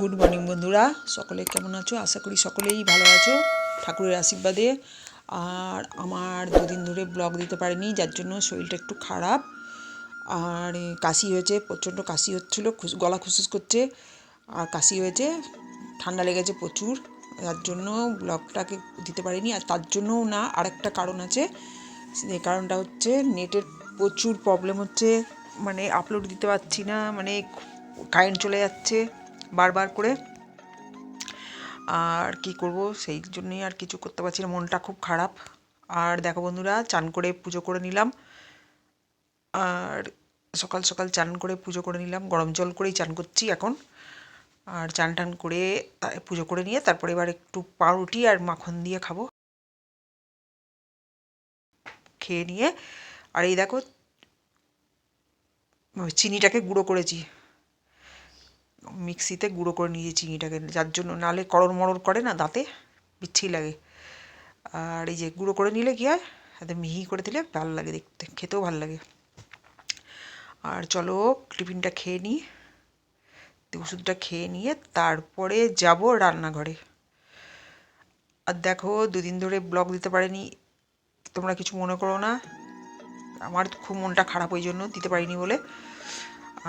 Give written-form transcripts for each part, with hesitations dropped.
Good morning বন্ধুরা, সকলে কেমন আছো? আশা করি সকলেই ভালো আছো ঠাকুরের আশীর্বাদে। আর আমার দুদিন ধরে ব্লগ দিতে পারিনি, যার জন্য শরীরটা একটু খারাপ। আর কাশি হয়েছে, প্রচণ্ড কাশি হচ্ছিলো, গলা খুসখুস করছে আর কাশি হয়েছে, ঠান্ডা লেগেছে প্রচুর, যার জন্য ব্লগটাকে দিতে পারিনি। আর তার জন্যও না, আরেকটা কারণ আছে। এই কারণটা হচ্ছে নেটের প্রচুর প্রবলেম হচ্ছে, মানে আপলোড দিতে পারছি না, মানে কারেন্ট চলে যাচ্ছে বারবার করে। আর কি করব, সেই জন্যই আর কিছু করতে পারছি না, মনটা খুব খারাপ। আর দেখো বন্ধুরা, চান করে পুজো করে নিলাম। আর সকাল সকাল চান করে পুজো করে নিলাম, গরম জল করেই চান করছি এখন। আর চান টান করে পুজো করে নিয়ে তারপরে এবার একটু পাউরুটি আর মাখন দিয়ে খাবো। খেয়ে নিয়ে আর এই দেখো চিনিটাকে গুঁড়ো করেছি, মিক্সিতে গুঁড়ো করে নিয়েছি চিনিটাকে, যার জন্য নালে কড়র মড়র করে না, দাঁতে বিচ্ছিরি লাগে। আর এই যে গুঁড়ো করে নিলে কী হয়, এতে মিহি করে দিলে ভালো লাগে দেখতে, খেতেও ভালো লাগে। আর চলো টিফিনটা খেয়ে নিই, ওষুধটা খেয়ে নিয়ে তারপরে যাব রান্নাঘরে। আর দেখো, দুদিন ধরে ব্লগ দিতে পারিনি, তোমরা কিছু মনে করো না, আমার খুব মনটা খারাপ ওই জন্য দিতে পারিনি বলে।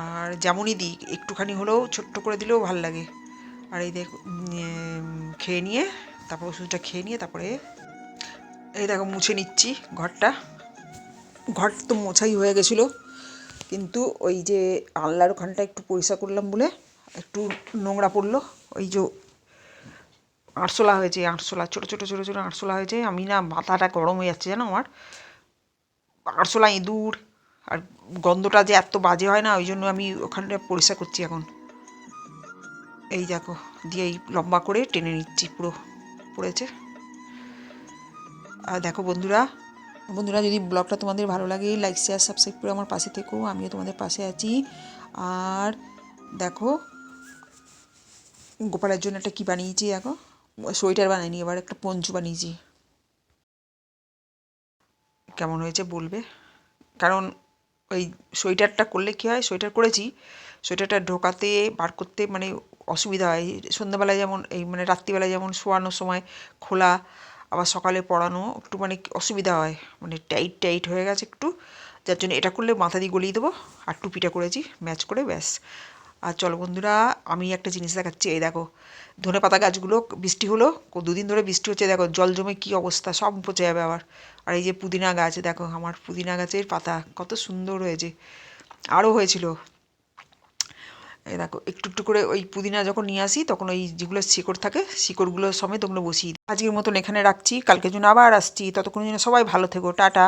আর যেমনই দিই একটুখানি হলেও ছোট্ট করে দিলেও ভাল লাগে। আর এই দেখো খেয়ে নিয়ে তারপর ওষুধটা খেয়ে নিয়ে তারপরে এই দেখো মুছে নিচ্ছি ঘরটা। ঘর তো মোছাই হয়ে গেছিলো, কিন্তু ওই যে আলনার ওখানটা একটু পরিষ্কার করলাম বলে একটু নোংরা পড়লো। ওই যে আরশোলা হয়েছে, আরশোলা ছোটো ছোটো ছোটো ছোটো আরশোলা হয়েছে, আমি না মাথাটা গরম হয়ে যাচ্ছে জানো আমার। আরশোলা, ইঁদুর আর গন্ধটা যে এত বাজে হয় না, ওই জন্য আমি ওখানটা পরিষ্কার করছি এখন। এই দেখো দিয়ে এই লম্বা করে টেনে নিচ্ছি, পুরো পড়েছে। আর দেখো বন্ধুরা, যদি ব্লগটা তোমাদের ভালো লাগে লাইক শেয়ার সাবস্ক্রাইব করে আমার পাশে থেকো, আমিও তোমাদের পাশে আছি। আর দেখো গোপালের জন্য একটা কী বানিয়েছি, দেখো সোয়েটার বানাইনি, এবার একটা পঞ্চু বানিয়েছি। কেমন হয়েছে বলবে, কারণ ওই সোয়েটারটা করলে কী হয়, সোয়েটার করেছি, সোয়েটারটা ঢোকাতে বার করতে মানে অসুবিধা হয়। সন্ধ্যাবেলায় যেমন এই মানে রাত্রিবেলায় যেমন শোয়ানোর সময় খোলা, আবার সকালে পরানো একটু মানে অসুবিধা হয়, মানে টাইট টাইট হয়ে গেছে একটু, যার জন্য এটা করলে মাথা দিয়ে গলিয়ে দেবো। আর টুপিটা করেছি ম্যাচ করে, ব্যাস। আর চলো বন্ধুরা, আমি একটা জিনিস দেখাচ্ছি, এই দেখো ধনেপাতা গাছগুলো বৃষ্টি হলো, দুদিন ধরে বৃষ্টি হচ্ছে, দেখো জল জমে কী অবস্থা, সব পচে যাবে আবার। আর এই যে পুদিনা গাছ, দেখো আমার পুদিনা গাছের পাতা কত সুন্দর হয়েছে, আরও হয়েছিল। এই দেখো একটু একটু করে ওই পুদিনা যখন নিয়ে আসি তখন ওই যেগুলো শিকড় থাকে শিকড়গুলো সমেত ওগুলো বসিয়ে দিই। আজকের মতন এখানে রাখছি, কালকের জন্য আবার আসছি, ততক্ষণের জন্য সবাই ভালো থেকো, টাটা।